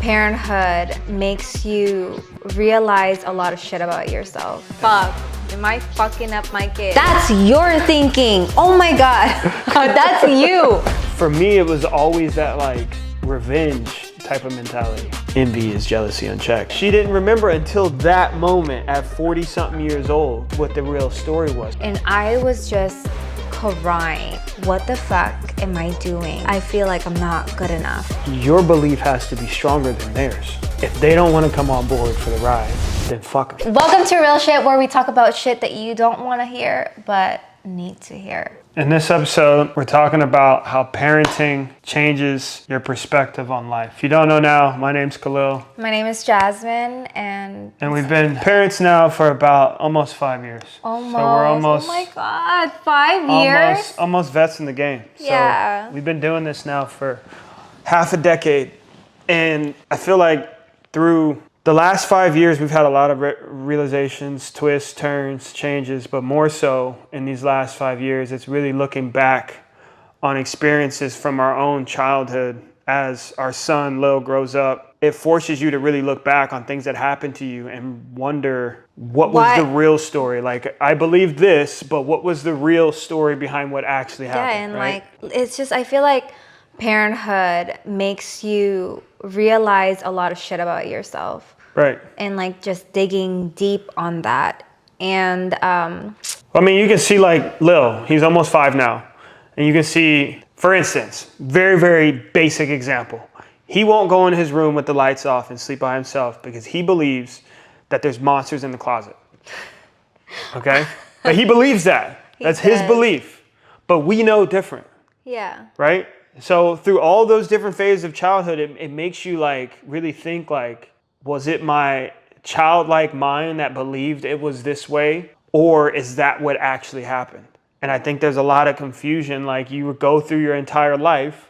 Parenthood makes you realize a lot of shit about yourself. Fuck, am I fucking up my kid? That's your thinking. Oh my God, that's you. For me, it was always that like revenge type of mentality. Envy is jealousy unchecked. She didn't remember until that moment at 40 something years old what the real story was. And I was just crying. What the fuck am I doing? I feel like I'm not good enough. Your belief has to be stronger than theirs. If they don't want to come on board for the ride, then fuck them. Welcome to Real Shit, where we talk about shit that you don't want to hear, but need to hear. In this episode, we're talking about how parenting changes your perspective on life. If you don't know now, my name's Khalil. My name is Jasmin, and we've been parents now for about almost 5 years. Almost. So we're almost. Oh my God, 5 years? Almost vets in the game. Yeah. So we've been doing this now for half a decade. And I feel like through the last 5 years, we've had a lot of realizations, twists, turns, changes, but more so in these last 5 years, it's really looking back on experiences from our own childhood as our son, Lil, grows up. It forces you to really look back on things that happened to you and wonder what was the real story. Like, I believed this, but what was the real story behind what actually happened? Yeah, and right? like, it's just, I feel like parenthood makes you realize a lot of shit about yourself. Right. And like just digging deep on that. And I mean, you can see like Lil, he's almost 5 now. And you can see, for instance, very, very basic example. He won't go in his room with the lights off and sleep by himself because he believes that there's monsters in the closet. Okay? But he believes that. That's his belief. But we know different. Yeah. Right? So through all those different phases of childhood, it makes you like really think like, was it my childlike mind that believed it was this way? Or is that what actually happened? And I think there's a lot of confusion. Like you would go through your entire life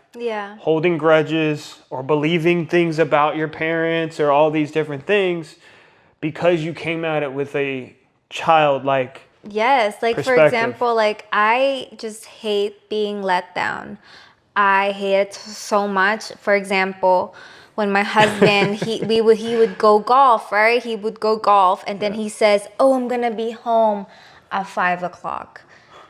holding grudges or believing things about your parents or all these different things because you came at it with a childlike like for example, like I just hate being let down. I hate it so much. For example, when my husband, he would go golf, right? He would go golf and then he says, oh, I'm gonna be home at 5 o'clock.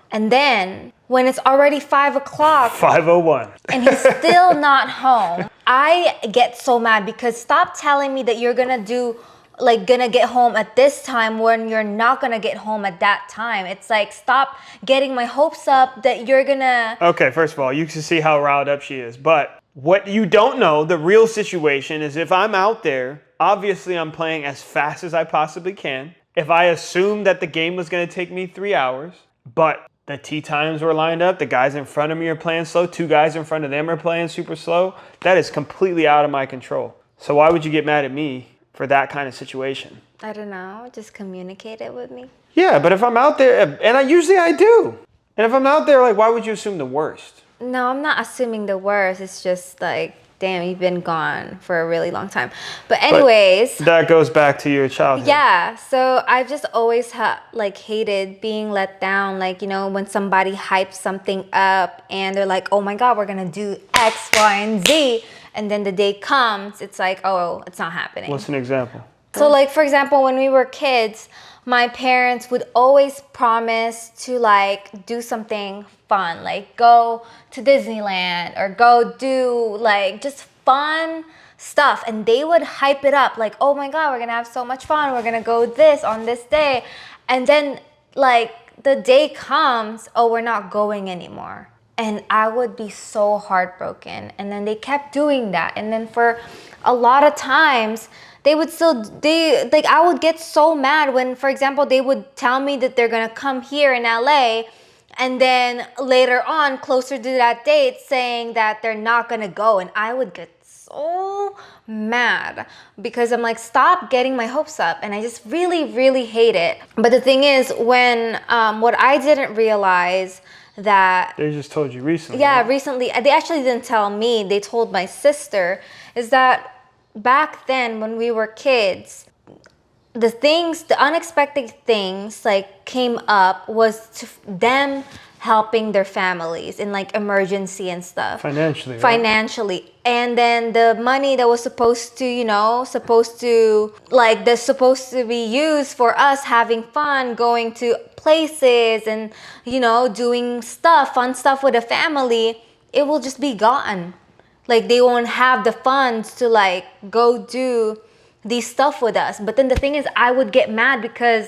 And then when it's already 5 o'clock. 5:01. And he's still not home. I get so mad because stop telling me that you're gonna get home at this time when you're not gonna get home at that time. It's like, stop getting my hopes up that you're gonna. Okay, first of all, you can see how riled up she is, but what you don't know, the real situation is if I'm out there, obviously I'm playing as fast as I possibly can. If I assumed that the game was going to take me 3 hours, but the tee times were lined up, the guys in front of me are playing slow, 2 guys in front of them are playing super slow, that is completely out of my control. So why would you get mad at me for that kind of situation? I don't know, just communicate it with me. Yeah, but if I'm out there, and I usually do, and if I'm out there, like, why would you assume the worst? No, I'm not assuming the worst. It's just like, damn, you've been gone for a really long time. But anyways. But that goes back to your childhood. Yeah. So I've just always hated being let down. Like, you know, when somebody hypes something up and they're like, oh my God, we're going to do X, Y, and Z. And then the day comes, it's like, oh, it's not happening. What's an example? So like, for example, when we were kids, my parents would always promise to like do something fun, like go to Disneyland or go do like just fun stuff. And they would hype it up like, oh my God, we're gonna have so much fun. We're gonna go this on this day. And then like the day comes, oh, we're not going anymore. And I would be so heartbroken. And then they kept doing that. And then for a lot of times, I would get so mad when, for example, they would tell me that they're gonna come here in LA, and then later on, closer to that date, saying that they're not gonna go, and I would get so mad because I'm like, stop getting my hopes up, and I just really, really hate it. But the thing is, when what I didn't realize that they just told you recently. Yeah, right? Recently, they actually didn't tell me. They told my sister. Is that back then when we were kids, the unexpected things like came up was to them helping their families in like emergency and stuff. Financially, right? Financially. And then the money that was supposed to, that's supposed to be used for us having fun, going to places and, doing fun stuff with the family, it will just be gone. Like they won't have the funds to like go do these stuff with us. But then the thing is, I would get mad because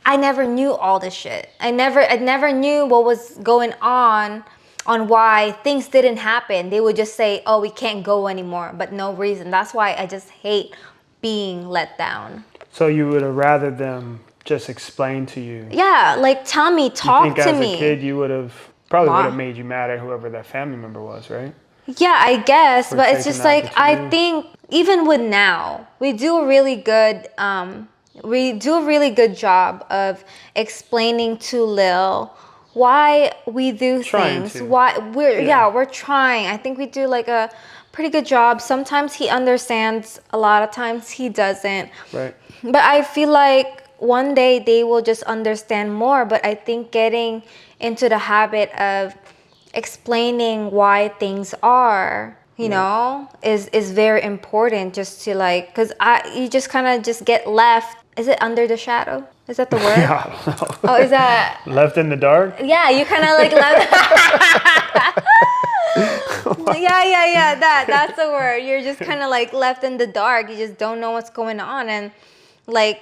I never knew all this shit. I never knew what was going on why things didn't happen. They would just say, oh, we can't go anymore, but no reason. That's why I just hate being let down. So you would have rather them just explain to you? Yeah, like tell me, talk to me. You think as a kid you would have made you mad at whoever that family member was, right? Yeah, I guess, For but it's just like, I opportunity. think even with now, we do a really good job of explaining to Lil why we do things. Why we're trying. I think we do like a pretty good job. Sometimes he understands, a lot of times he doesn't. Right. But I feel like one day they will just understand more. But I think getting into the habit of explaining why things are, is very important, just to like, because you just kind of just get left. Is it under the shadow? Is that the word? Yeah, I don't know. Oh, is that left in the dark? Yeah, you kind of like left. Yeah. That's the word. You're just kind of like left in the dark. You just don't know what's going on, and like,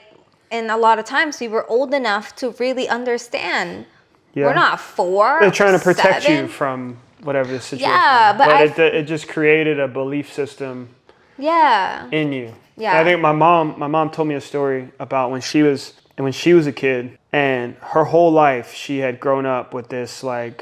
and a lot of times we were old enough to really understand. Yeah. We're not 4. They're trying to protect 7. you from whatever the situation. Yeah, but it just created a belief system. Yeah. In you. Yeah. And I think my mom told me a story about when she was a kid, and her whole life she had grown up with this I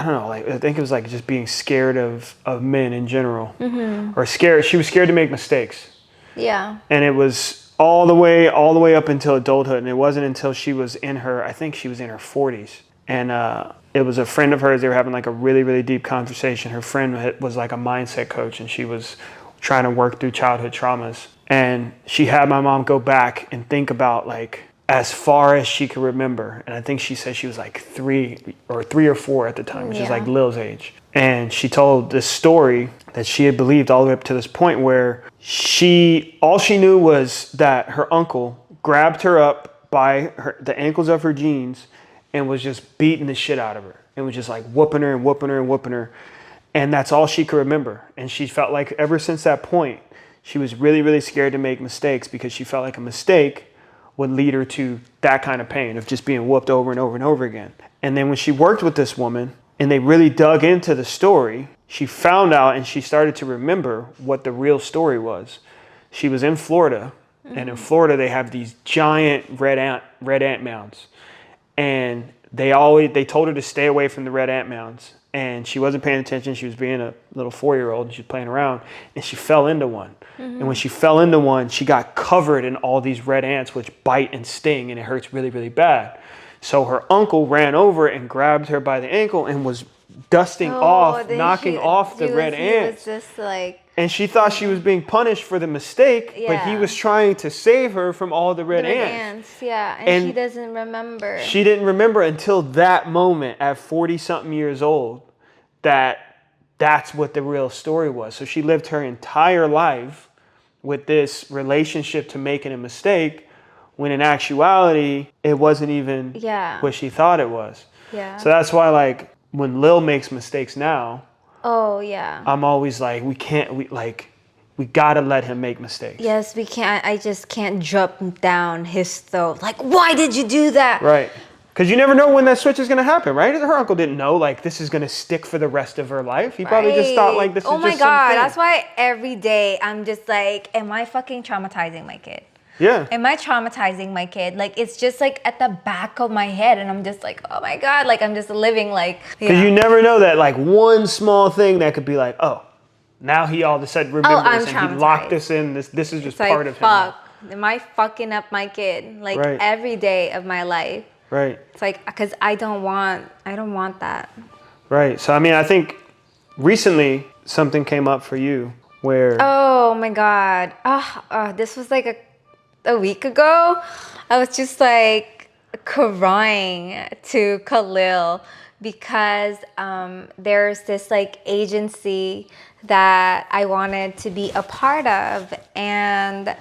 don't know, like I think it was like just being scared of men in general. Mm-hmm. Or scared. She was scared to make mistakes. Yeah. And it was all the way up until adulthood, and it wasn't until she was in her 40s, and it was a friend of hers. They were having like a really, really deep conversation. Her friend was like a mindset coach, and she was trying to work through childhood traumas. And she had my mom go back and think about like as far as she could remember. And I think she said she was like 3 or 4 at the time, which is like Lil's age. And she told this story that she had believed all the way up to this point where all she knew was that her uncle grabbed her up by the ankles of her jeans and was just beating the shit out of her. And was just like whooping her and whooping her and whooping her. And that's all she could remember. And she felt like ever since that point, she was really, really scared to make mistakes, because she felt like a mistake would lead her to that kind of pain of just being whooped over and over and over again. And then when she worked with this woman and they really dug into the story, she found out and she started to remember what the real story was. She was in Florida, and in Florida they have these giant red ant mounds. And they told her to stay away from the red ant mounds. And she wasn't paying attention. She was being a little 4-year-old, and she was playing around, and she fell into one. Mm-hmm. And when she fell into one, she got covered in all these red ants, which bite and sting, and it hurts really, really bad. So her uncle ran over and grabbed her by the ankle and was knocking off the red ants. And she thought she was being punished for the mistake, but he was trying to save her from all the red ants. Yeah, and she doesn't remember. She didn't remember until that moment at 40-something years old that's what the real story was. So she lived her entire life with this relationship to making a mistake, when in actuality, it wasn't even what she thought it was. Yeah. So that's why, like, when Lil makes mistakes now, I'm always like, we gotta let him make mistakes. Yes, we can't. I just can't jump down his throat. Like, why did you do that? Right. Because you never know when that switch is going to happen, right? Her uncle didn't know, like, this is going to stick for the rest of her life. He probably just thought, like, this is just something. Oh my God. That's why every day I'm just like, am I fucking traumatizing my kid? Yeah. Am I traumatizing my kid? Like, it's just like at the back of my head, and I'm just like, oh my God, like I'm just living like. Because you never know that, like, one small thing that could be like, oh, now he all of a sudden remembers, and he locked this in. This is just part of him. Fuck, am I fucking up my kid? Like every day of my life. Right. It's like, because I don't want that. Right. So I mean, I think recently something came up for you where. Oh my God. This was like a week ago. I was just like crying to Khalil because there's this like agency that I wanted to be a part of, and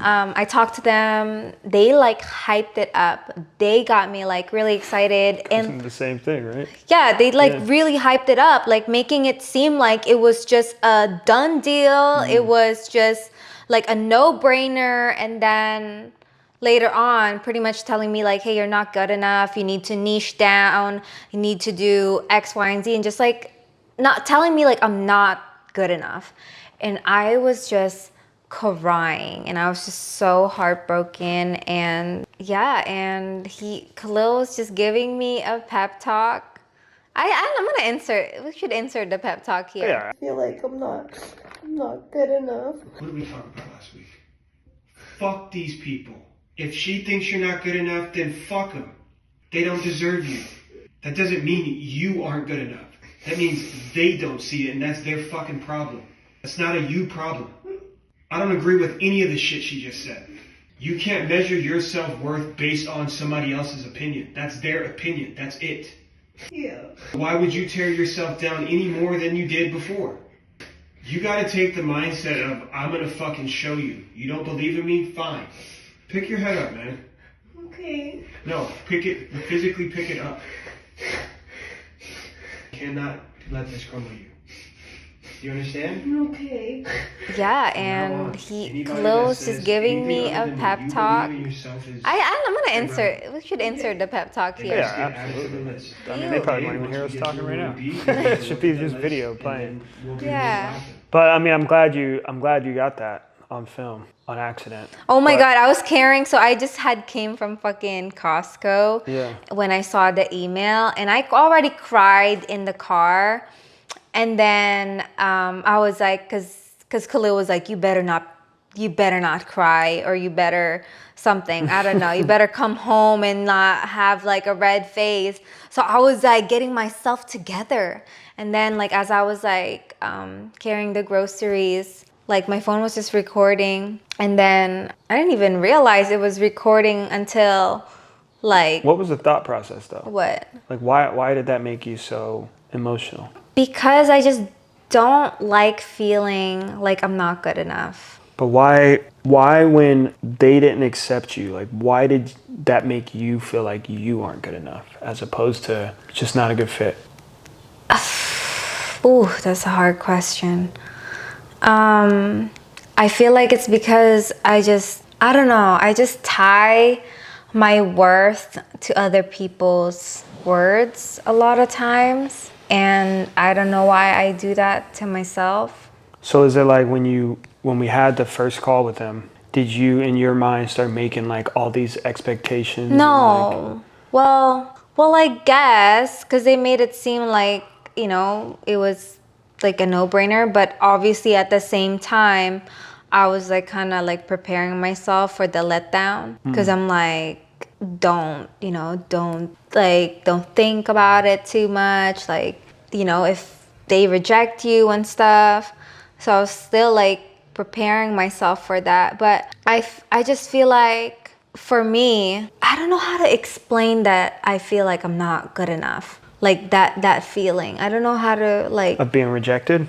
I talked to them. They like hyped it up. They got me like really excited, and the same thing, right? yeah, they like really hyped it up, like making it seem like it was just a done deal. It was just like a no-brainer, and then later on pretty much telling me like, hey, you're not good enough, you need to niche down, you need to do X, Y, and Z, and just like not telling me like I'm not good enough. And I was just crying, and I was just so heartbroken. And yeah, and Khalil was just giving me a pep talk. I'm gonna insert, we should insert the pep talk here. Yeah. I feel like I'm not good enough. What did we talk about last week? Fuck these people. If she thinks you're not good enough, then fuck them. They don't deserve you. That doesn't mean you aren't good enough. That means they don't see it, and that's their fucking problem. That's not a you problem. I don't agree with any of the shit she just said. You can't measure your self-worth based on somebody else's opinion. That's their opinion. That's it. Yeah. Why would you tear yourself down any more than you did before? You gotta take the mindset of, I'm gonna fucking show you. You don't believe in me? Fine. Pick your head up, man. Okay. No, physically pick it up. Cannot let this crumble you. You understand? Okay. Yeah, and Khalil was just giving me a pep talk. I'm gonna insert, we should insert the pep talk here. Yeah, absolutely. I mean, they probably won't even hear us talking right now. It should be just video playing. Yeah. But I mean, I'm glad you got that on film, on accident. Oh my But- God, I was carrying, so I just came from fucking Costco when I saw the email, and I already cried in the car. And then I was like, cause Khalil was like, you better not cry, or you better something, I don't know, you better come home and not have like a red face. So I was like getting myself together. And then like as I was like carrying the groceries, like my phone was just recording, and then I didn't even realize it was recording until like. What was the thought process though? What? Like why did that make you so emotional? Because I just don't like feeling like I'm not good enough. But why when they didn't accept you, like why did that make you feel like you aren't good enough as opposed to just not a good fit? Ooh, that's a hard question. I feel like it's because I don't know, I just tie my worth to other people's words a lot of times. And I don't know why I do that to myself. So is it like when we had the first call with them, did you in your mind start making like all these expectations? No. Well, I guess, because they made it seem like, you know, it was like a no-brainer, but obviously at the same time, I was like kind of like preparing myself for the letdown, because I'm like, don't think about it too much, like, you know, if they reject you and stuff. So I was still like preparing myself for that. But I just feel like, for me, I don't know how to explain that I feel like I'm not good enough. Like that feeling. I don't know how to like. Of being rejected?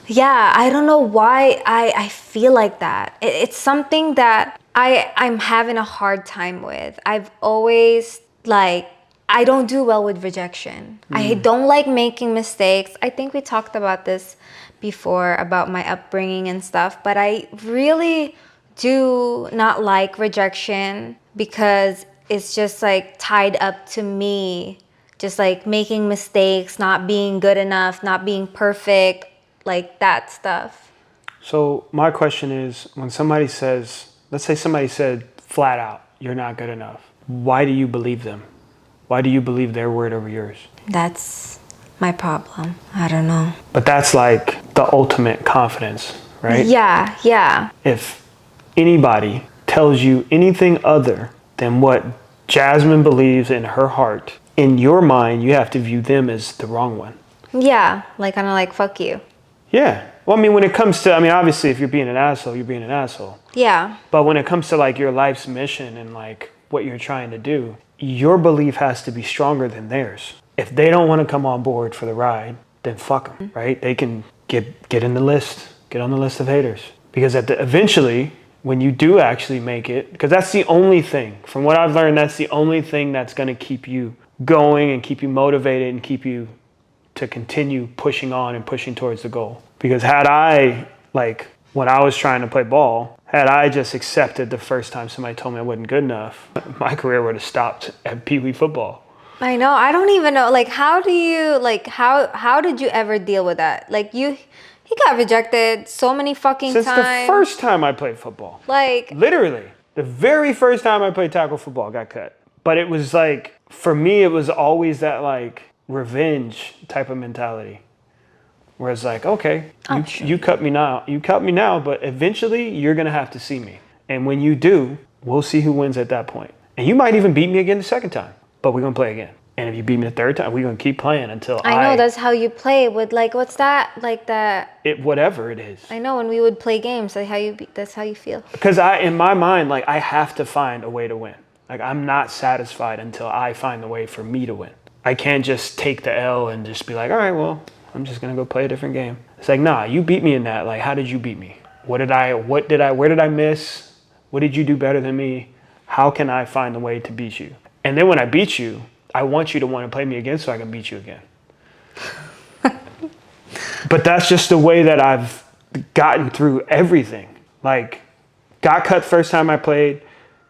Yeah, I don't know why I feel like that. It's something that I'm having a hard time with. I've always like, I don't do well with rejection. I don't like making mistakes. I think we talked about this before, about my upbringing and stuff, but I really do not like rejection because it's just like tied up to me, just like making mistakes, not being good enough, not being perfect, like that stuff. So my question is, when somebody says, let's say somebody said flat out, you're not good enough, why do you believe them? Why do you believe their word over yours? That's my problem. I don't know. But that's like the ultimate confidence, right? Yeah. If anybody tells you anything other than what Jasmin believes in her heart, in your mind, you have to view them as the wrong one. Yeah, like kind of like, fuck you. Yeah. Well, I mean, when it comes to, obviously, if you're being an asshole, you're being an asshole. Yeah. But when it comes to like your life's mission and like what you're trying to do, your belief has to be stronger than theirs. If they don't want to come on board for the ride, then fuck them, right? They can get in the list, get on the list of haters. Because eventually, when you do actually make it, because that's the only thing, from what I've learned, that's the only thing that's going to keep you going and keep you motivated and keep you to continue pushing on and pushing towards the goal. Because had I, like, when I was trying to play ball, had I just accepted the first time somebody told me I wasn't good enough, my career would have stopped at Pee Wee football. I know. I don't even know. Like, how do you, like, how did you ever deal with that? Like, he got rejected so many fucking Since times. the first time I played football. Like, literally, the very first time I played tackle football, got cut. But it was like, for me, it was always that like revenge type of mentality. Where it's like, okay, you cut me now, but eventually you're gonna have to see me. And when you do, we'll see who wins at that point. And you might even beat me again the second time, but we're gonna play again. And if you beat me the third time, we're gonna keep playing until I know that's how you play with, like, what's that? Like that. whatever it is. I know when we would play games, that's how you feel. Because in my mind, like, I have to find a way to win. Like, I'm not satisfied until I find the way for me to win. I can't just take the L and just be like, all right, well, I'm just gonna go play a different game. It's like, nah, you beat me in that. Like, how did you beat me? Where did I miss? What did you do better than me? How can I find a way to beat you? And then when I beat you, I want you to want to play me again so I can beat you again. But that's just the way that I've gotten through everything. Like, got cut first time I played,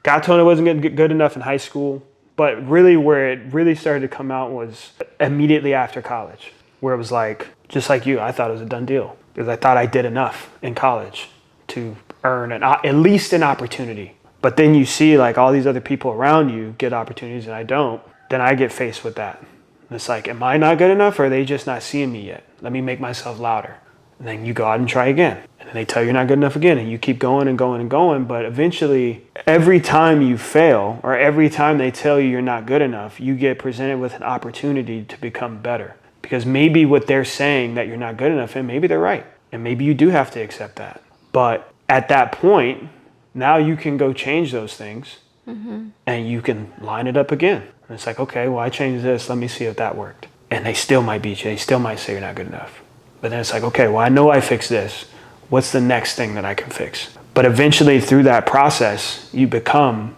got told I wasn't good enough in high school. But really where it really started to come out was immediately after college, where it was like, just like you, I thought it was a done deal. Because I thought I did enough in college to earn at least an opportunity. But then you see like all these other people around you get opportunities and I don't. Then I get faced with that. And it's like, am I not good enough or are they just not seeing me yet? Let me make myself louder. And then you go out and try again. And then they tell you you're not good enough again. And you keep going and going and going. But eventually, every time you fail or every time they tell you you're not good enough, you get presented with an opportunity to become better. Because maybe what they're saying that you're not good enough and maybe they're right. And maybe you do have to accept that. But at that point, now you can go change those things and you can line it up again. And it's like, okay, well, I changed this. Let me see if that worked. And they still might beat you. They still might say you're not good enough. But then it's like, okay, well, I know I fixed this. What's the next thing that I can fix? But eventually through that process, you become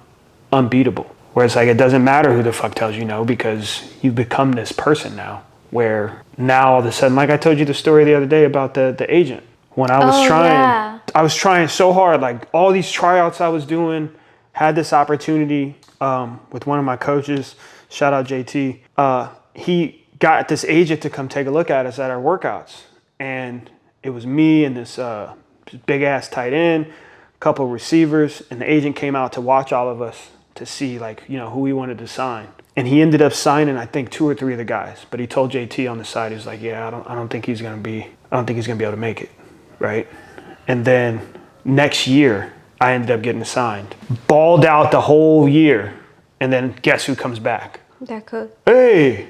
unbeatable. Where it's like, it doesn't matter who the fuck tells you no, because you've become this person now. Where now all of a sudden, like I told you the story the other day about the agent. When I was I was trying so hard, like all these tryouts I was doing, had this opportunity with one of my coaches, shout out JT. He got this agent to come take a look at us at our workouts. And it was me and this big ass tight end, a couple receivers, and the agent came out to watch all of us to see like, you know, who he wanted to sign. And he ended up signing, I think, 2 or 3 of the guys. But he told JT on the side, he was like, yeah, I don't think he's gonna be able to make it, right? And then next year, I ended up getting signed. Balled out the whole year, and then guess who comes back? That could. Hey,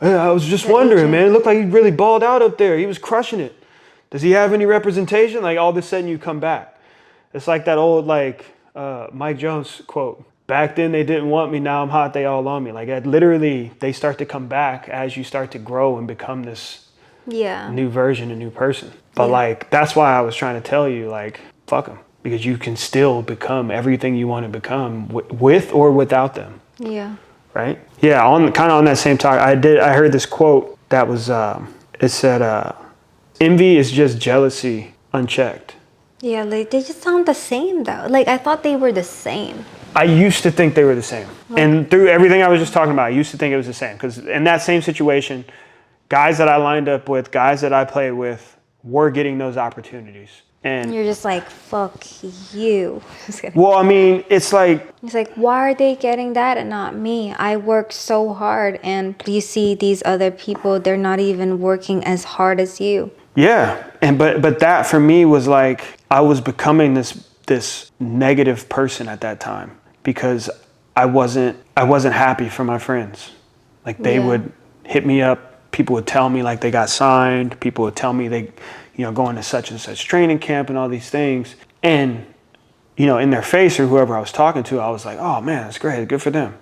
I was just wondering, man. It looked like he really balled out up there. He was crushing it. Does he have any representation? Like all of a sudden you come back. It's like that old like Mike Jones quote. Back then they didn't want me, now I'm hot, they all on me. Like literally they start to come back as you start to grow and become this new version, a new person. But like that's why I was trying to tell you like fuck them, because you can still become everything you want to become with or without them. Yeah. Right? Yeah, kind of on that same talk, I heard this quote that was it said envy is just jealousy unchecked. Yeah, like they just sound the same though. Like I thought they were the same. I used to think they were the same. And through everything I was just talking about, I used to think it was the same. Because in that same situation, guys that I lined up with, guys that I played with, were getting those opportunities. And you're just like, fuck you. Well, I mean, it's like, why are they getting that and not me? I worked so hard, and you see these other people, they're not even working as hard as you. Yeah. And but that for me was like, I was becoming this negative person at that time, because I wasn't happy for my friends. Like they would hit me up, people would tell me like they got signed, people would tell me they, you know, going to such and such training camp and all these things. And, you know, in their face or whoever I was talking to, I was like, oh man, that's great, good for them.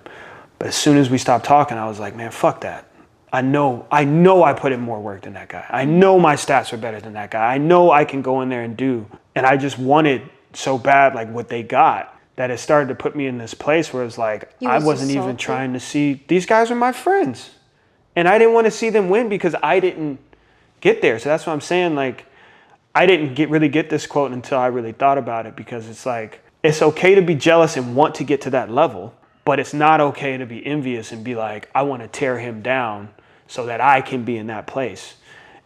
But as soon as we stopped talking, I was like, man, fuck that. I know I put in more work than that guy. I know my stats are better than that guy. I know I can go in there and do. And I just wanted so bad, like what they got, that it started to put me in this place where it's like, I was wasn't just even salty. trying to see, these guys are my friends. And I didn't want to see them win because I didn't get there. So that's what I'm saying. Like, I didn't really get this quote until I really thought about it, because it's like, it's okay to be jealous and want to get to that level, but it's not okay to be envious and be like, I want to tear him down so that I can be in that place.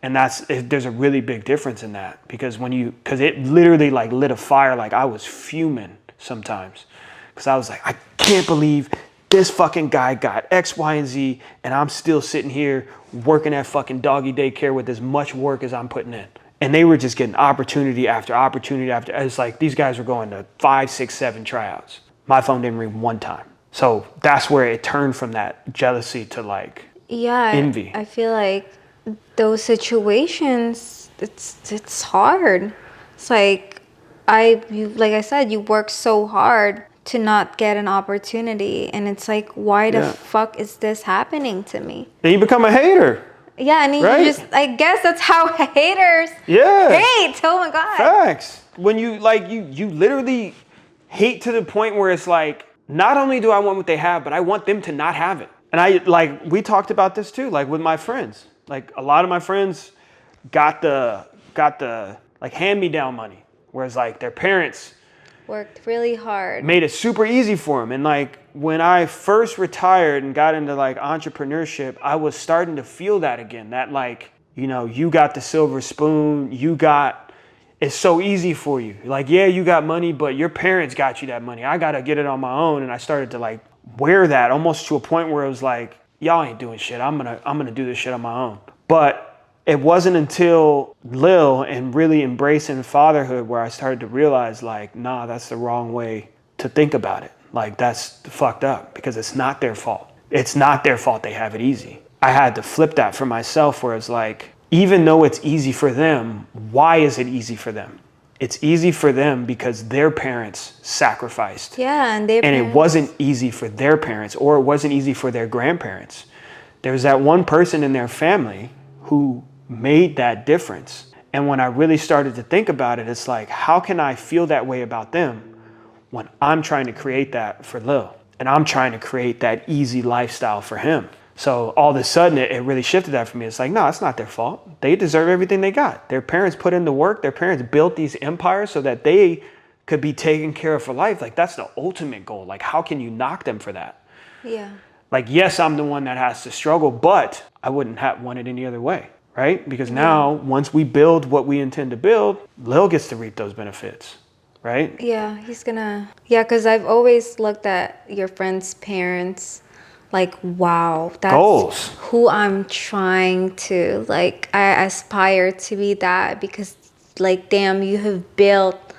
And there's a really big difference in that, because because it literally like lit a fire. Like I was fuming sometimes because I was like, I can't believe this fucking guy got X, Y, and Z, and I'm still sitting here working at fucking doggy daycare with as much work as I'm putting in. And they were just getting opportunity after opportunity after. It's like these guys were going to 5, 6, 7 tryouts. My phone didn't ring one time. So that's where it turned from that jealousy to like envy. I feel like those situations, it's hard. It's like like I said, you work so hard to not get an opportunity, and it's like, why the fuck is this happening to me? Then you become a hater. Yeah, and right? you just, I guess that's how haters hate. Oh my god. Facts. When you like you literally hate to the point where it's like, not only do I want what they have, but I want them to not have it. And I like, we talked about this too, like with my friends. Like a lot of my friends got the like hand-me-down money, whereas like their parents Worked really hard. made it super easy for them. And like when I first retired and got into like entrepreneurship, I was starting to feel that again, that like, you know, you got the silver spoon, it's so easy for you. Like, yeah, you got money, but your parents got you that money. I got to get it on my own. And I started to like wear that almost to a point where it was like, y'all ain't doing shit. I'm going to do this shit on my own. But it wasn't until Lil and really embracing fatherhood where I started to realize like, nah, that's the wrong way to think about it. Like that's fucked up, because it's not their fault. It's not their fault they have it easy. I had to flip that for myself, where it's like, even though it's easy for them, why is it easy for them? It's easy for them because their parents sacrificed. Yeah, and it wasn't easy for their parents, or it wasn't easy for their grandparents. There's that one person in their family who made that difference. And when I really started to think about it, it's like, how can I feel that way about them when I'm trying to create that for Lil? And I'm trying to create that easy lifestyle for him. So all of a sudden, it really shifted that for me. It's like, no, it's not their fault. They deserve everything they got. Their parents put in the work. Their parents built these empires so that they could be taken care of for life. Like, that's the ultimate goal. Like, how can you knock them for that? Yeah. Like, yes, I'm the one that has to struggle, but I wouldn't have want it any other way, right? Because now, once we build what we intend to build, Lil gets to reap those benefits, right? Yeah, because I've always looked at your friend's parents like, wow, that's goals. Who I'm trying to, like, I aspire to be that, because like, damn, you have built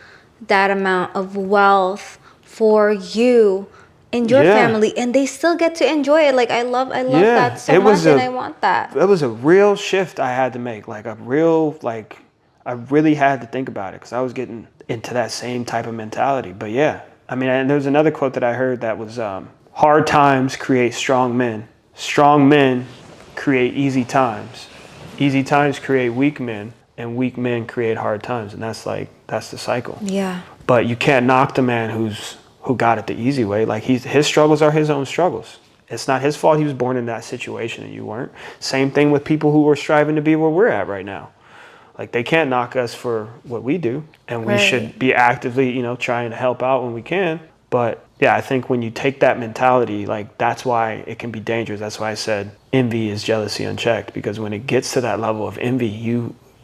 that amount of wealth for you and your family, and they still get to enjoy it. Like, I love that so much, and I want that. It was a real shift I had to make, like I really had to think about it, because I was getting into that same type of mentality. But yeah, I mean, and there's another quote that I heard that was, hard times create strong men. Strong men create easy times. Easy times create weak men, and weak men create hard times. And that's the cycle. Yeah. But you can't knock the man who got it the easy way. Like, his struggles are his own struggles. It's not his fault he was born in that situation and you weren't. Same thing with people who are striving to be where we're at right now. Like, they can't knock us for what we do. And we should be actively, trying to help out when we can. But yeah, I think when you take that mentality, like, that's why it can be dangerous. That's why I said envy is jealousy unchecked, because when it gets to that level of envy,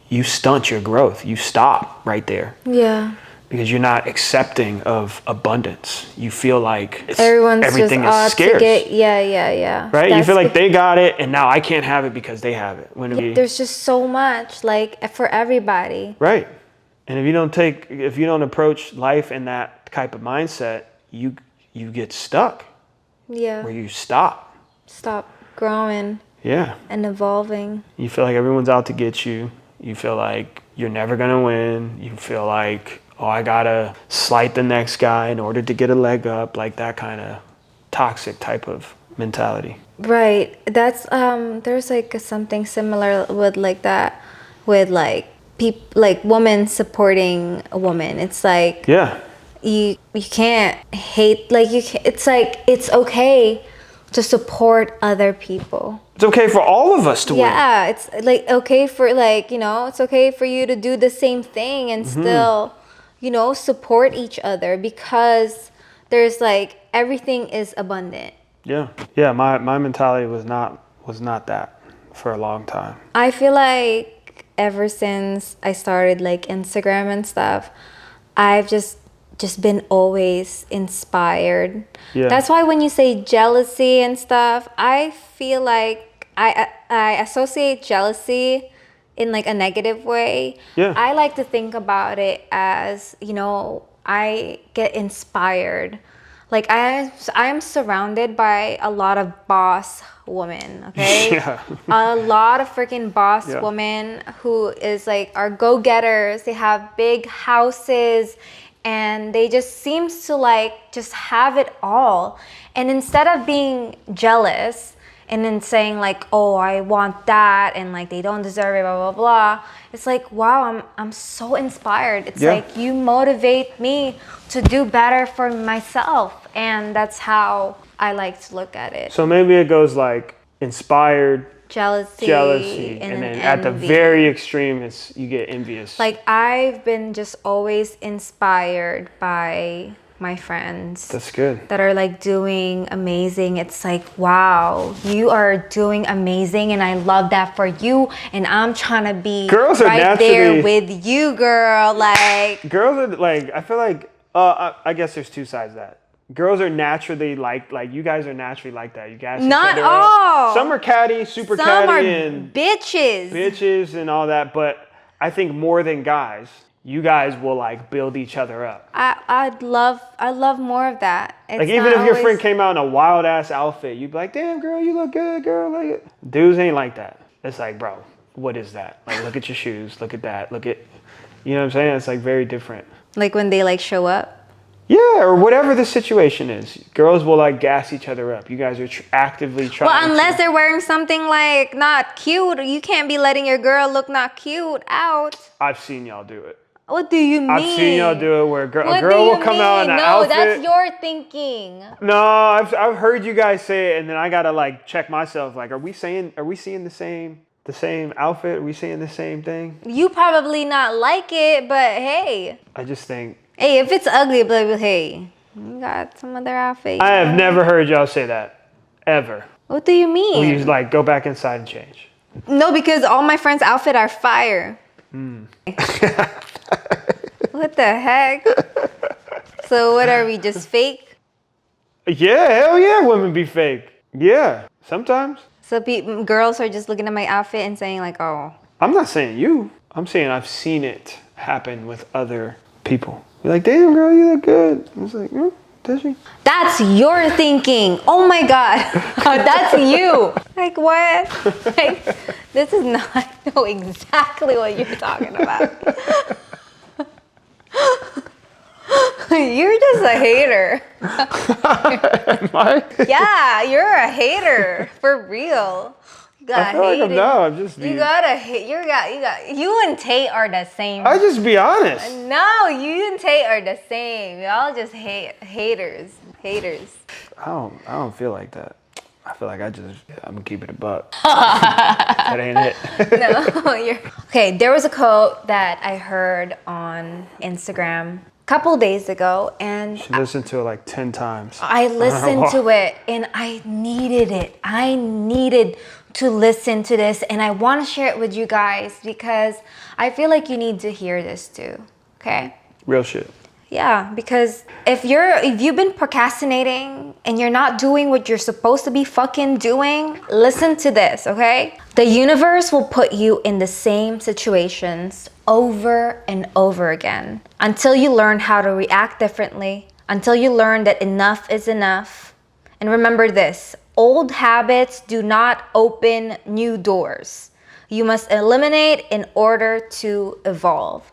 you stunt your growth. You stop right there. Yeah. Because you're not accepting of abundance. You feel like everything is scarce. Yeah. Right? You feel like they got it and now I can't have it because they have it. There's just so much, like, for everybody. Right. And if you don't approach life in that type of mindset, you get stuck. Yeah. Where you stop growing. Yeah. And evolving. You feel like everyone's out to get you. You feel like you're never gonna win. You feel like, oh, I gotta slight the next guy in order to get a leg up, like that kind of toxic type of mentality. Right. That's there's like something similar with like that with like like women supporting a woman. It's like Yeah. you can't hate like you can, it's like it's okay to support other people. It's okay for all of us to win. Yeah, it's like okay for like, you know, it's okay for you to do the same thing and still, you know, support each other because there's like everything is abundant. Yeah. Yeah, my mentality was not that for a long time. I feel like ever since I started like Instagram and stuff, I've just been always inspired. Yeah. That's why when you say jealousy and stuff, I feel like I associate jealousy in like a negative way. Yeah. I like to think about it as, you know, I get inspired. Like I am surrounded by a lot of boss women, okay? Yeah. A lot of freaking boss Yeah. women who is like are go-getters. They have big houses and they just seems to like just have it all. And instead of being jealous and then saying like, oh, I want that and like they don't deserve it, blah blah blah, it's like, wow, I'm so inspired. It's Yeah. like you motivate me to do better for myself, and that's how I like to look at it. So maybe it goes like inspired, Jealousy and then at the envy. very extreme, you get envious. Like I've been just always inspired by my friends That's good. that are like doing amazing. It's like, wow, you are doing amazing and I love that for you, and I'm trying to be Girls are right there naturally- with you, girl. Like Girls are like, I feel like, I guess there's two sides to that. Girls are naturally like you guys are naturally like that. You guys Not all. Some are catty, super some catty, are and bitches and all that. But I think more than guys, you guys will like build each other up. I love more of that. It's Like even not if your always- friend came out in a wild ass outfit, you'd be like, "Damn, girl, you look good, girl." Like dudes ain't like that. It's like, bro, what is that? Like, look at your shoes. Look at that. Look at, you know what I'm saying? It's like very different. like when they like show up. Yeah, or whatever the situation is. Girls will like gas each other up. You guys are actively trying. Well, unless they're wearing something like not cute, you can't be letting your girl look not cute out. I've seen y'all do it. What do you mean? I've seen y'all do it where a What girl do will you come out in an mean? outfit. No, that's your thinking. No, I've heard you guys say it, and then I gotta like check myself. Like, are we seeing the same outfit? Are we seeing the same thing? You probably not like it, but hey, I just think if it's ugly, but hey, you got some other outfit. I have never heard y'all say that ever. What do you mean? We just like go back inside and change. No, because all my friends' outfit are fire. What the heck? So what are we, just fake? Yeah, hell yeah, women be fake. Yeah, sometimes. So girls are just looking at my outfit and saying like, oh. I'm not saying you. I'm saying I've seen it happen with other people. You're like, damn, girl, you look good. I was like, does she? That's your thinking. Oh my God. That's you. Like what? Like, this is not, I know exactly what you're talking about. You're just a hater. Am I? Yeah, you're a hater. For real. You got I feel like I'm hating. I'm just You gotta hate. You and Tate are the same. I just be honest. No, you and Tate are the same. Y'all just haters. I don't feel like that. I feel like I'm gonna keep it a buck. That ain't it. No, you're okay. There was a quote that I heard on Instagram a couple days ago, and She listened to it like 10 times. I listened to it, and I needed it. I needed to listen to this, and I want to share it with you guys because I feel like you need to hear this too. Okay. Real shit. Yeah, because if you've been procrastinating and you're not doing what you're supposed to be fucking doing, listen to this, okay? The universe will put you in the same situations over and over again until you learn how to react differently, until you learn that enough is enough. And remember this, old habits do not open new doors. You must eliminate in order to evolve.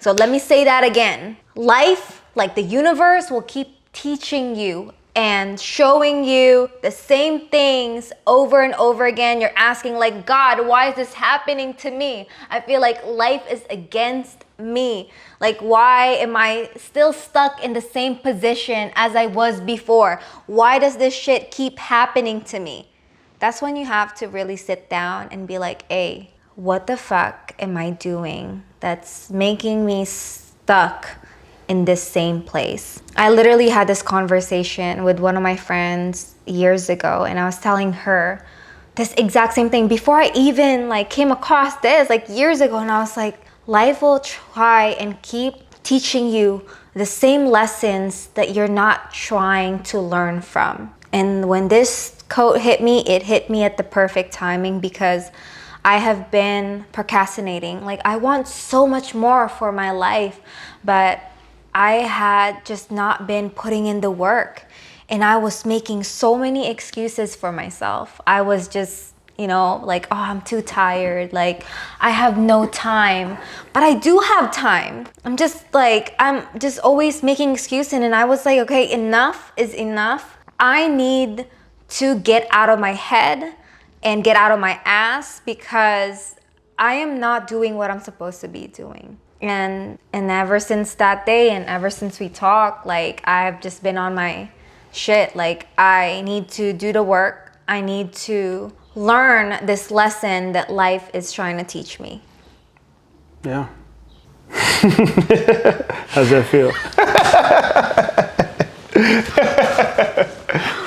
So let me say that again. Life, like the universe, will keep teaching you and showing you the same things over and over again. You're asking like, God, why is this happening to me? I feel like life is against me. Like, why am I still stuck in the same position as I was before? Why does this shit keep happening to me? That's when you have to really sit down and be like, hey, what the fuck am I doing that's making me stuck in this same place? I literally had this conversation with one of my friends years ago, and I was telling her this exact same thing before I even like came across this like years ago. And I was like, life will try and keep teaching you the same lessons that you're not trying to learn from. And when this quote hit me, it hit me at the perfect timing, because I have been procrastinating. Like, I want so much more for my life, but I had just not been putting in the work. And I was making so many excuses for myself. I was just, like, oh, I'm too tired. Like, I have no time. But I do have time. I'm just always making excuses. And I was like, okay, enough is enough. I need to get out of my head and get out of my ass, because I am not doing what I'm supposed to be doing. And ever since that day, and ever since we talked, like, I've just been on my shit. Like, I need to do the work. I need to learn this lesson that life is trying to teach me. Yeah. How's that feel?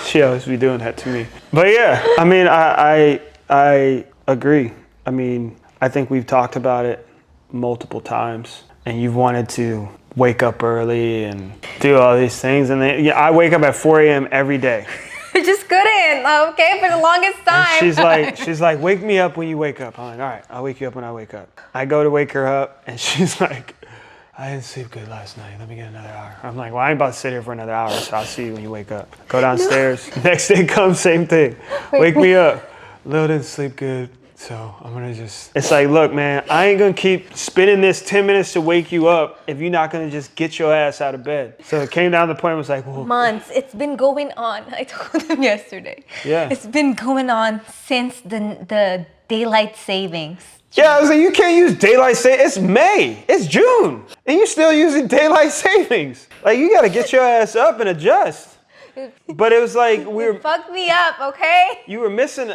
She always be doing that to me. But yeah, I mean, I agree. I mean, I think we've talked about it multiple times, and you've wanted to wake up early and do all these things. And then, I wake up at 4 a.m. every day. I just couldn't, okay, for the longest time. And she's like, wake me up when you wake up. I'm like, all right, I'll wake you up when I wake up. I go to wake her up, and she's like, I didn't sleep good last night. Let me get another hour. I'm like, well, I ain't about to sit here for another hour, so I'll see you when you wake up. Go downstairs. No. Next day comes, same thing. Wake me up. Lil didn't sleep good, so I'm gonna just... It's like, look, man, I ain't gonna keep spending this 10 minutes to wake you up if you're not gonna just get your ass out of bed. So it came down to the point, it was like, well... Months. It's been going on. I told him yesterday. Yeah. It's been going on since the daylight savings. Yeah, I was like, you can't use daylight savings. It's May. It's June. And you're still using daylight savings. Like, you got to get your ass up and adjust. But it was like, Fuck me up, okay? You're missing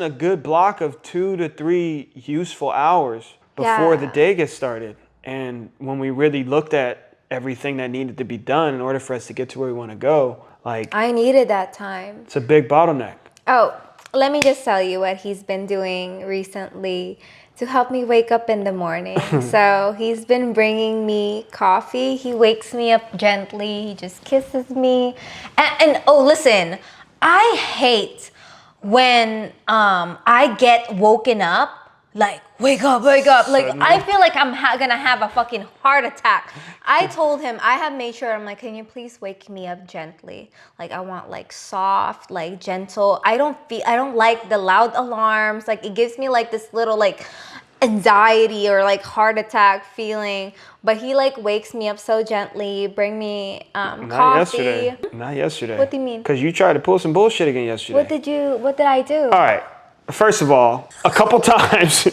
a good block of 2 to 3 useful hours before the day gets started. And when we really looked at everything that needed to be done in order for us to get to where we want to go, like... I needed that time. It's a big bottleneck. Oh, let me just tell you what he's been doing recently to help me wake up in the morning. So he's been bringing me coffee. He wakes me up gently. He just kisses me. And oh, listen, I hate when I get woken up. Like, wake up, wake up. Like, Suddenly. I feel like I'm gonna have a fucking heart attack. I told him, I have made sure, I'm like, can you please wake me up gently? Like, I want like soft, like gentle. I don't like the loud alarms. Like, it gives me like this little like anxiety or like heart attack feeling. But he like wakes me up so gently, bring me coffee. Not yesterday. What do you mean? Because you tried to pull some bullshit again yesterday. What did I do? All right. First of all, a couple times,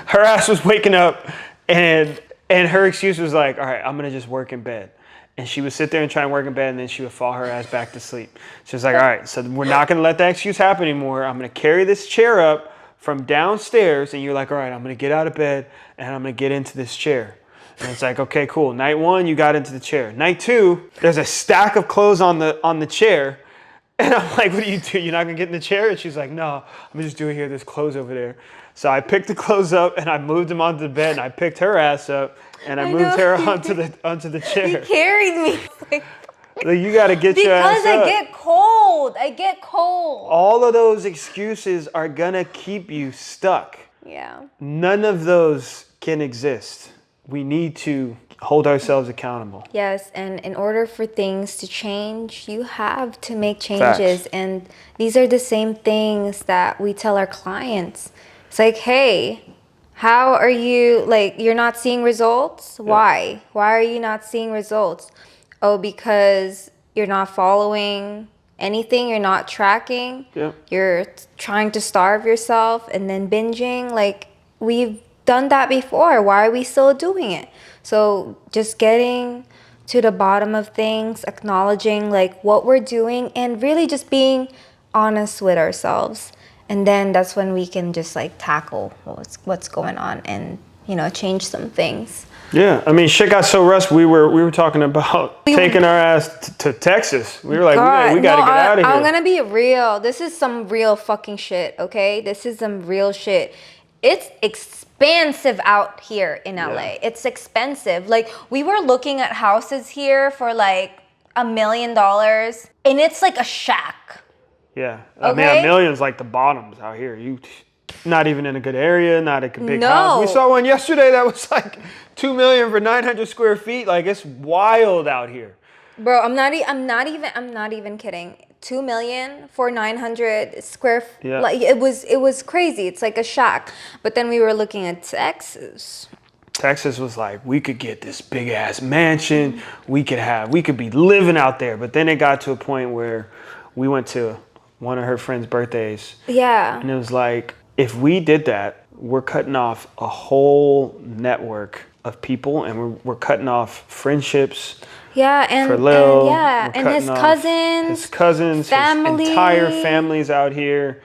her ass was waking up, and her excuse was like, all right, I'm going to just work in bed. And she would sit there and try and work in bed, and then she would fall her ass back to sleep. She was like, all right, so we're not going to let that excuse happen anymore. I'm going to carry this chair up from downstairs. And you're like, all right, I'm going to get out of bed, and I'm going to get into this chair. And it's like, okay, cool. Night 1, you got into the chair. Night 2, there's a stack of clothes on the chair. And I'm like, what do? You're not going to get in the chair? And she's like, no, I'm just doing here. There's clothes over there. So I picked the clothes up and I moved them onto the bed, and I picked her ass up and I moved her onto the chair. He carried me. Like, you got to get your ass up. Because I get cold. All of those excuses are going to keep you stuck. Yeah. None of those can exist. We need to hold ourselves accountable. Yes, and in order for things to change, you have to make changes. Facts. And these are the same things that we tell our clients. It's like, hey, how are you, like, you're not seeing results? Why? Why are you not seeing results? Oh, because you're not following anything, you're not tracking, Yeah. you're trying to starve yourself and then binging. Like, we've done that before. Why are we still doing it? So just getting to the bottom of things, acknowledging like what we're doing, and really just being honest with ourselves. And then that's when we can just like tackle what's going on and, you know, change some things. Yeah, I mean, shit got so rushed. We were talking about taking our ass to Texas. We were like, we gotta get out of here. I'm gonna be real. This is some real fucking shit, okay? This is some real shit. It's expensive out here in LA. Yeah. It's expensive. Like, we were looking at houses here for like $1 million, and it's like a shack. Yeah, I mean, Okay. $1 million's like the bottoms out here. You not even in a good area, not a big No. house. We saw one yesterday that was like $2 million for 900 square feet. Like, it's wild out here. Bro, I'm not even kidding. 2 million for 900 square Yeah. like it was crazy. It's like a shack. But then we were looking at Texas. Texas was like, we could get this big ass mansion. We could be living out there. But then it got to a point where we went to one of her friends' birthdays. Yeah. And it was like, if we did that, we're cutting off a whole network of people, and we're cutting off friendships. Yeah, and For Lil, and his cousins, family. his entire family's out here.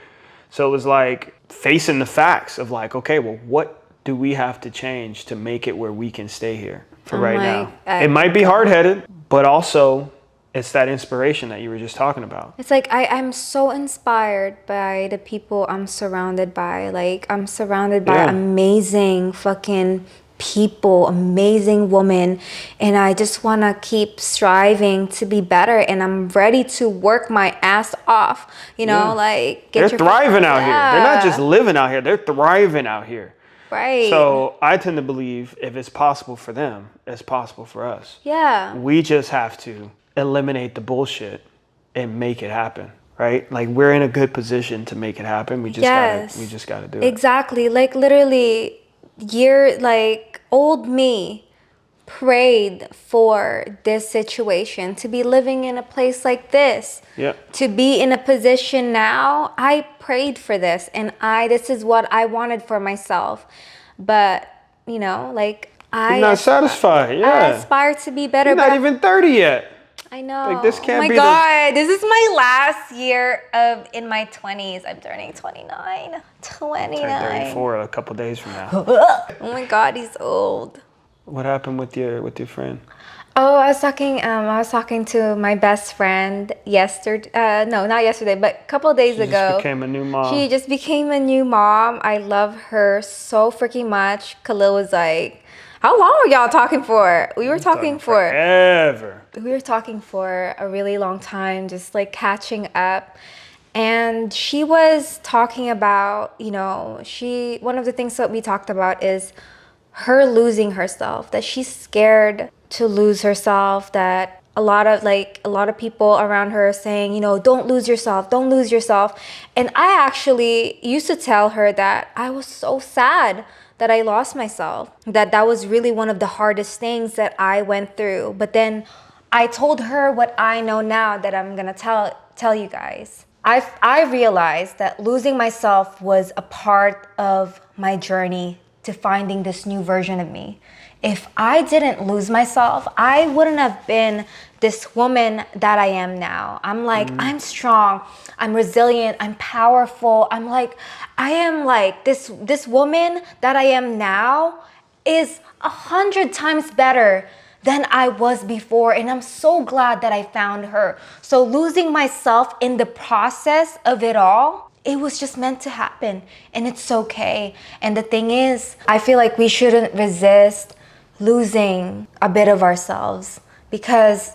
So it was like facing the facts of like, okay, well, what do we have to change to make it where we can stay here for right now? It might be hard-headed, but also it's that inspiration that you were just talking about. It's like I'm so inspired by the people I'm surrounded by. Like, I'm surrounded by amazing fucking people, amazing women, and I just want to keep striving to be better, and I'm ready to work my ass off, you know, like they're thriving out here. They're not just living out here, they're thriving out here. Right. So I tend to believe if it's possible for them, it's possible for us. Yeah. We just have to eliminate the bullshit and make it happen, right? Like, we're in a good position to make it happen. We just gotta do it. Exactly. Like, literally, old me prayed for this situation, to be living in a place like this. Yeah. To be in a position now, I prayed for this, and this is what I wanted for myself. But, you know, like, You're not satisfied. Yeah. I aspire to be better. You're not even 30 yet. I know. Like, this can't oh my be God, this is my last year in my 20s. I'm turning 29. 29. Turn 34 a couple days from now. Oh my God, he's old. What happened with your friend? Oh, I was talking to my best friend yesterday. No, not yesterday, but a couple of days ago. She just became a new mom. She just became a new mom. I love her so freaking much. Khalil was like, how long were y'all talking for? We were talking for forever. We were talking for a really long time, just like catching up. And she was talking about, you know, one of the things that we talked about is her losing herself, that she's scared to lose herself, that a lot of people around her are saying, you know, don't lose yourself. And I actually used to tell her that I was so sad that I lost myself, that was really one of the hardest things that I went through. But then I told her what I know now that I'm gonna tell you guys. I realized that losing myself was a part of my journey to finding this new version of me. If I didn't lose myself, I wouldn't have been this woman that I am now. I'm like, I'm strong, I'm resilient, I'm powerful. I am like this woman that I am now is 100 times better than I was before. And I'm so glad that I found her. So losing myself in the process of it all, it was just meant to happen, and it's okay. And the thing is, I feel like we shouldn't resist losing a bit of ourselves, because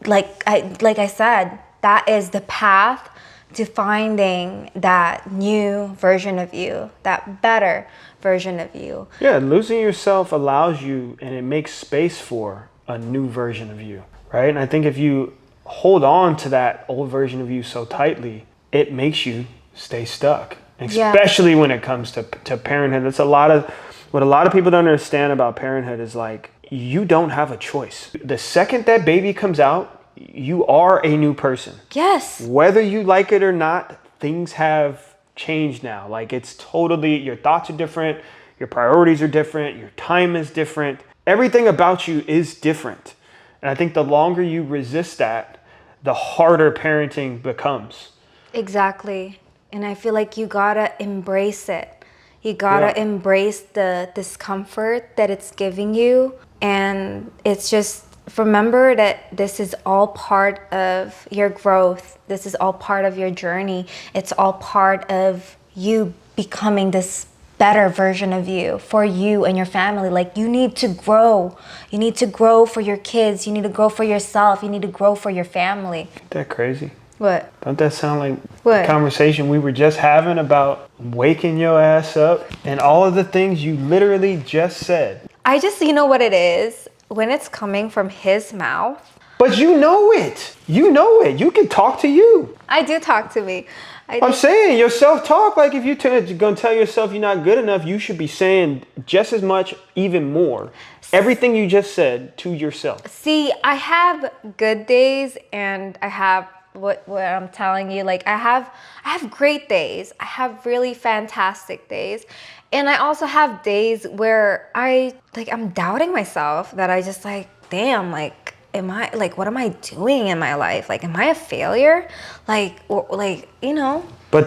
like I said, that is the path to finding that new version of you, that better version of you. Yeah, losing yourself allows you, and it makes space for a new version of you, right? And I think if you hold on to that old version of you so tightly, it makes you stay stuck, especially when it comes to parenthood. That's what a lot of people don't understand about parenthood is like, you don't have a choice. The second that baby comes out, you are a new person. Yes. Whether you like it or not, things have changed now. Like it's totally, your thoughts are different, your priorities are different, your time is different. Everything about you is different. And I think the longer you resist that, the harder parenting becomes. Exactly. And I feel like you gotta embrace it. You gotta embrace the discomfort that it's giving you. And it's just remember that this is all part of your growth. This is all part of your journey. It's all part of you becoming this better version of you for you and your family. Like you need to grow. You need to grow for your kids. You need to grow for yourself. You need to grow for your family. Isn't that crazy? What? Don't that sound like What? the conversation we were just having about waking your ass up and all of the things you literally just said? I just, you know what it is? When it's coming from his mouth. But you know it. You know it. You can talk to you. I do talk to me. I'm saying your self-talk, like if you're going to tell yourself you're not good enough, you should be saying just as much, even more. Everything you just said to yourself. See, I have good days and I have what I'm telling you, like I have great days. I have really fantastic days. And I also have days where I'm doubting myself, that I just like, damn, like what am I doing in my life? Like, am I a failure? But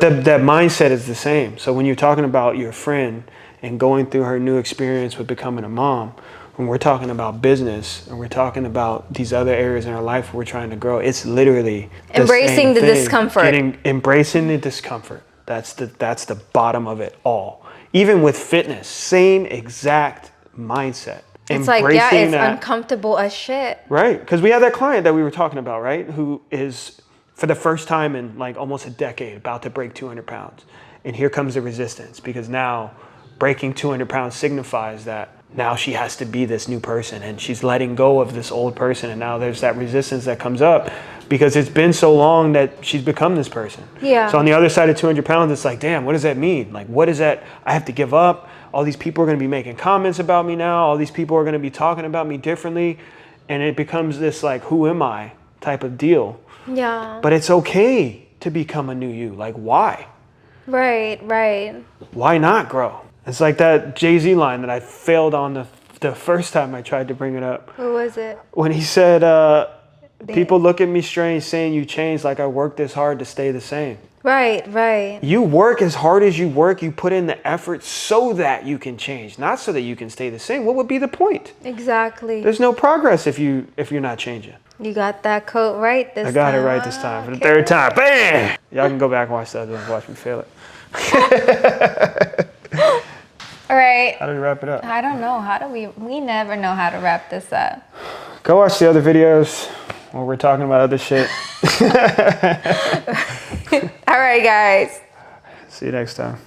that mindset is the same. So when you're talking about your friend and going through her new experience with becoming a mom, when we're talking about business and we're talking about these other areas in our life where we're trying to grow, it's literally embracing the discomfort. Embracing the discomfort. That's the bottom of it all. Even with fitness, same exact mindset. It's like, yeah, it's uncomfortable as shit. Right, because we had that client that we were talking about, right? Who is, for the first time in like almost a decade, about to break 200 pounds. And here comes the resistance, because now breaking 200 pounds signifies that now she has to be this new person and she's letting go of this old person. And now there's that resistance that comes up because it's been so long that she's become this person. Yeah. So on the other side of 200 pounds, it's like, damn, what does that mean? Like, what is that? I have to give up. All these people are going to be making comments about me now. All these people are going to be talking about me differently. And it becomes this like, who am I type of deal. Yeah. But it's okay to become a new you. Like, why? Right. Why not grow? It's like that Jay-Z line that I failed on the first time I tried to bring it up. What was it? When he said, people look at me strange saying you changed, like I worked this hard to stay the same. Right. You work as hard as you work. You put in the effort so that you can change, not so that you can stay the same. What would be the point? Exactly. There's no progress if you're not changing. You got that quote right this time. I got it right this time. For the third time. Bam! Y'all can go back and watch the other one. Watch me fail it. All right. How do we wrap it up? I don't know. We never know how to wrap this up. Go watch the other videos where we're talking about other shit. All right, guys. See you next time.